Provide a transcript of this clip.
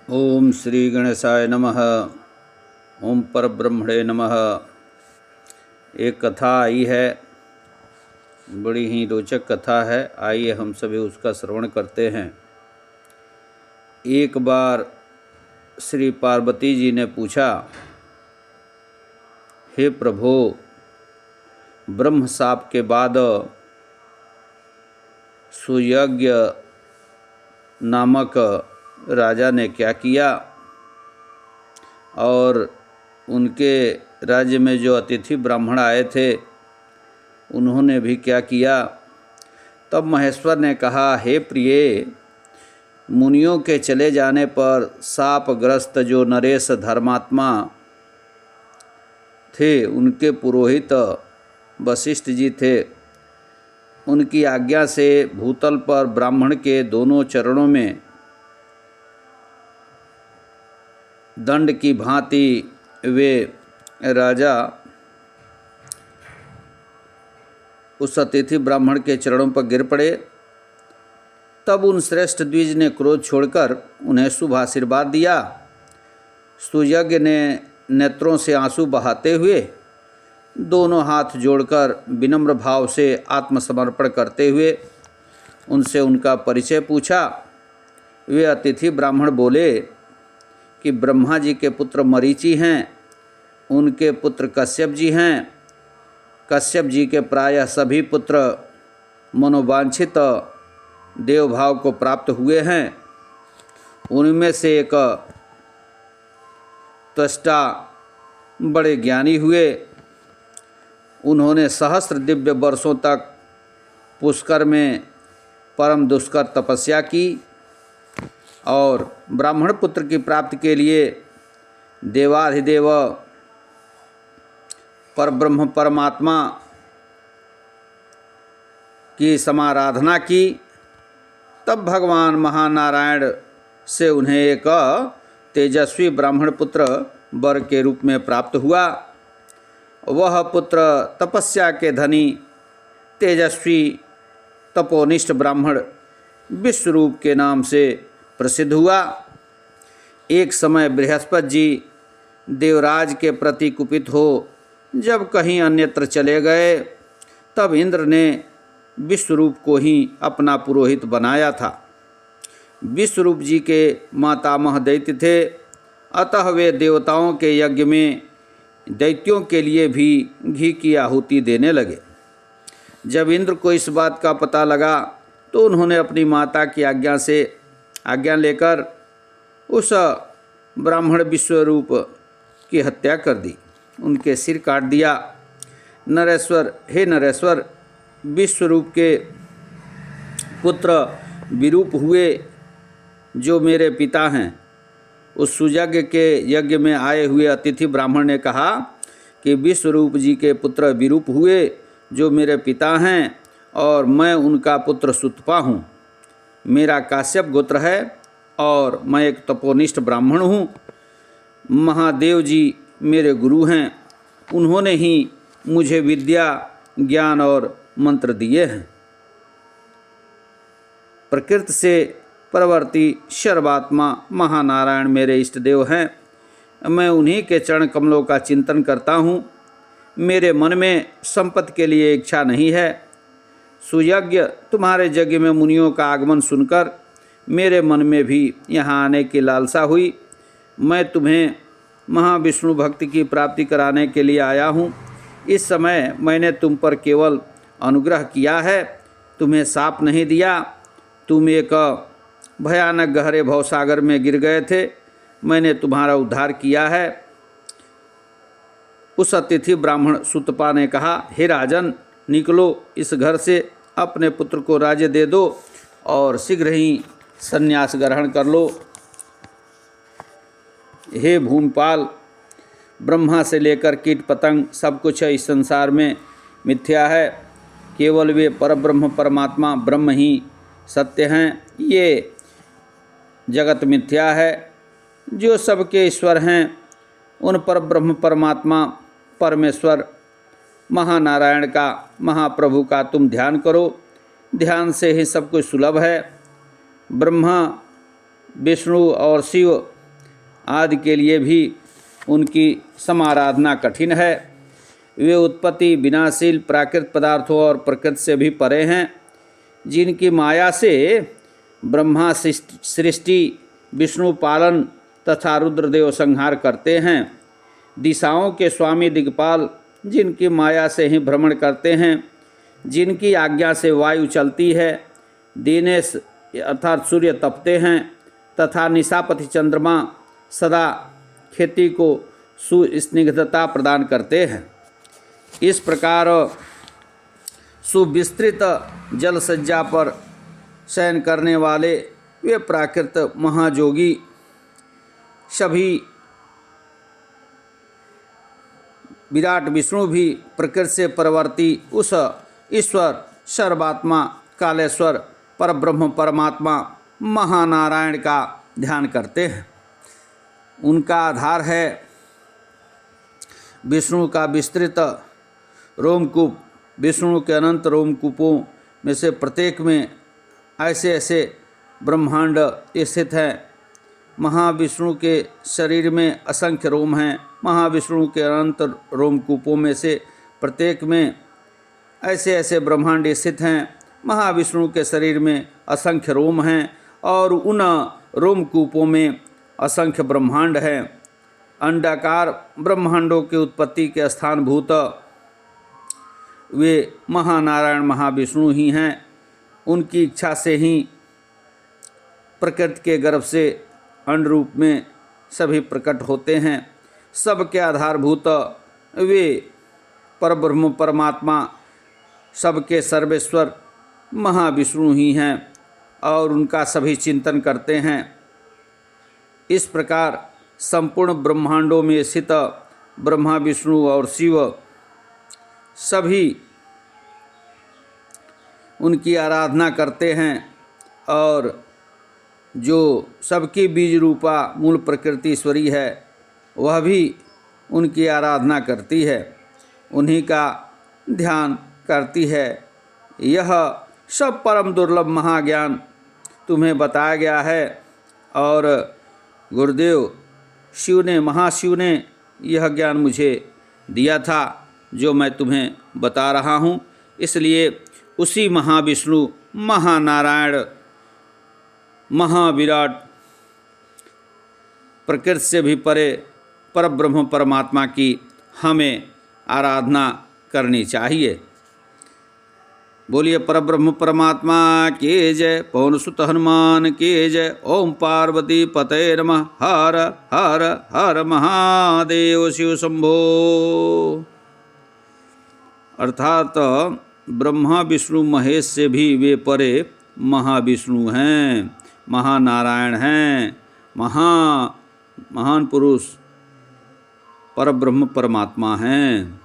ओम श्री गणेशाय नमः। ओम परब्रह्मणे नमः। एक कथा आई है, बड़ी ही रोचक कथा है। आइए हम सभी उसका श्रवण करते हैं। एक बार श्री पार्वती जी ने पूछा, हे प्रभो, ब्रह्म शाप के बाद सुयज्ञ नामक राजा ने क्या किया और उनके राज्य में जो अतिथि ब्राह्मण आए थे उन्होंने भी क्या किया। तब महेश्वर ने कहा, हे प्रिय, मुनियों के चले जाने पर शापग्रस्त जो नरेश धर्मात्मा थे, उनके पुरोहित वशिष्ठ जी थे, उनकी आज्ञा से भूतल पर ब्राह्मण के दोनों चरणों में दंड की भांति वे राजा उस अतिथि ब्राह्मण के चरणों पर गिर पड़े। तब उन श्रेष्ठ द्विज ने क्रोध छोड़कर उन्हें शुभ आशीर्वाद दिया। सुयज्ञ ने नेत्रों से आंसू बहाते हुए दोनों हाथ जोड़कर विनम्र भाव से आत्मसमर्पण करते हुए उनसे उनका परिचय पूछा। वे अतिथि ब्राह्मण बोले कि ब्रह्मा जी के पुत्र मरीचि हैं, उनके पुत्र कश्यप जी हैं। कश्यप जी के प्रायः सभी पुत्र मनोवांछित देवभाव को प्राप्त हुए हैं। उनमें से एक त्वष्टा बड़े ज्ञानी हुए। उन्होंने सहस्र दिव्य वर्षों तक पुष्कर में परम दुष्कर तपस्या की और ब्राह्मण पुत्र की प्राप्ति के लिए देवाधिदेव परब्रह्म परमात्मा की समाराधना की। तब भगवान महानारायण से उन्हें एक तेजस्वी ब्राह्मण पुत्र वर के रूप में प्राप्त हुआ। वह पुत्र तपस्या के धनी तेजस्वी तपोनिष्ठ ब्राह्मण विश्वरूप के नाम से प्रसिद्ध हुआ। एक समय बृहस्पति जी देवराज के प्रति कुपित हो जब कहीं अन्यत्र चले गए, तब इंद्र ने विश्वरूप को ही अपना पुरोहित बनाया था। विश्वरूप जी के मातामह दैत्य थे, अतः वे देवताओं के यज्ञ में दैत्यों के लिए भी घी की आहुति देने लगे। जब इंद्र को इस बात का पता लगा तो उन्होंने अपनी माता की आज्ञा लेकर उस ब्राह्मण विश्वरूप की हत्या कर दी, उनके सिर काट दिया। नरेश्वर, हे नरेश्वर, विश्वरूप के पुत्र विरूप हुए जो मेरे पिता हैं। उस सुयज्ञ के यज्ञ में आए हुए अतिथि ब्राह्मण ने कहा कि विश्वरूप जी के पुत्र विरूप हुए जो मेरे पिता हैं और मैं उनका पुत्र सुतपा हूँ। मेरा काश्यप गोत्र है और मैं एक तपोनिष्ठ ब्राह्मण हूँ। महादेव जी मेरे गुरु हैं, उन्होंने ही मुझे विद्या, ज्ञान और मंत्र दिए हैं। प्रकृति से परवर्ती सर्वात्मा महानारायण मेरे इष्ट देव हैं। मैं उन्हीं के चरण कमलों का चिंतन करता हूँ। मेरे मन में संपत्ति के लिए इच्छा नहीं है। सुयज्ञ, तुम्हारे यज्ञ में मुनियों का आगमन सुनकर मेरे मन में भी यहाँ आने की लालसा हुई। मैं तुम्हें महाविष्णु भक्ति की प्राप्ति कराने के लिए आया हूँ। इस समय मैंने तुम पर केवल अनुग्रह किया है, तुम्हें शाप नहीं दिया। तुम एक भयानक गहरे भवसागर में गिर गए थे, मैंने तुम्हारा उद्धार किया है। उस अतिथि ब्राह्मण सुतपा ने कहा, हे राजन, निकलो इस घर से, अपने पुत्र को राज्य दे दो और शीघ्र ही संन्यास ग्रहण कर लो। हे भूमिपाल, ब्रह्मा से लेकर कीट पतंग सब कुछ इस संसार में मिथ्या है। केवल वे परब्रह्म परमात्मा ब्रह्म ही सत्य हैं। ये जगत मिथ्या है। जो सबके ईश्वर हैं उन परब्रह्म परमात्मा परमेश्वर महानारायण का, महाप्रभु का तुम ध्यान करो। ध्यान से ही सब कुछ सुलभ है। ब्रह्मा विष्णु और शिव आदि के लिए भी उनकी समाराधना कठिन है। वे उत्पत्ति, विनाशील प्राकृत पदार्थों और प्रकृति से भी परे हैं, जिनकी माया से ब्रह्मा सृष्टि, विष्णु पालन तथा रुद्रदेव संहार करते हैं। दिशाओं के स्वामी दिक्पाल, जिनकी माया से ही भ्रमण करते हैं, जिनकी आज्ञा से वायु चलती है, दिनेश अर्थात सूर्य तपते हैं तथा निशापति चंद्रमा सदा खेती को सुस्निग्धता प्रदान करते हैं। इस प्रकार सुविस्तृत जलसज्जा पर शयन करने वाले वे प्राकृत महायोगी सभी विराट विष्णु भी प्रकृति से परवर्ती उस ईश्वर सर्वात्मा कालेश्वर परब्रह्म परमात्मा महानारायण का ध्यान करते हैं। उनका आधार है विष्णु का विस्तृत रोमकूप। विष्णु के अनंत रोमकूपों में से प्रत्येक में ऐसे ऐसे ब्रह्मांड स्थित हैं। महाविष्णु के शरीर में असंख्य रोम हैं। महाविष्णु के अनंत रोमकूपों में से प्रत्येक में ऐसे ऐसे ब्रह्मांड स्थित हैं। महाविष्णु के शरीर में असंख्य रोम हैं और उन रोमकूपों में असंख्य ब्रह्मांड हैं। अंडाकार ब्रह्मांडों की उत्पत्ति के स्थानभूत वे महानारायण महाविष्णु ही हैं। उनकी इच्छा से ही प्रकृति के गर्भ से अंड रूप में सभी प्रकट होते हैं। सबके आधारभूत वे परब्रह्म परमात्मा सबके सर्वेश्वर महाविष्णु ही हैं और उनका सभी चिंतन करते हैं। इस प्रकार संपूर्ण ब्रह्मांडों में स्थित ब्रह्मा विष्णु और शिव सभी उनकी आराधना करते हैं और जो सबकी बीज रूपा मूल प्रकृति ईश्वरी है वह भी उनकी आराधना करती है, उन्हीं का ध्यान करती है। यह सब परम दुर्लभ महाज्ञान तुम्हें बताया गया है और गुरुदेव महाशिव ने यह ज्ञान मुझे दिया था जो मैं तुम्हें बता रहा हूँ। इसलिए उसी महाविष्णु महानारायण महाविराट प्रकृति से भी परे परब्रह्म परमात्मा की हमें आराधना करनी चाहिए। बोलिए परब्रह्म परमात्मा के जय, पवन सुत हनुमान के जय। ओम पार्वती पते नमः। हर हर हर महादेव शिव शंभो। अर्थात ब्रह्मा विष्णु महेश से भी वे परे महाविष्णु हैं, महानारायण हैं, महान पुरुष परब्रह्म परमात्मा हैं।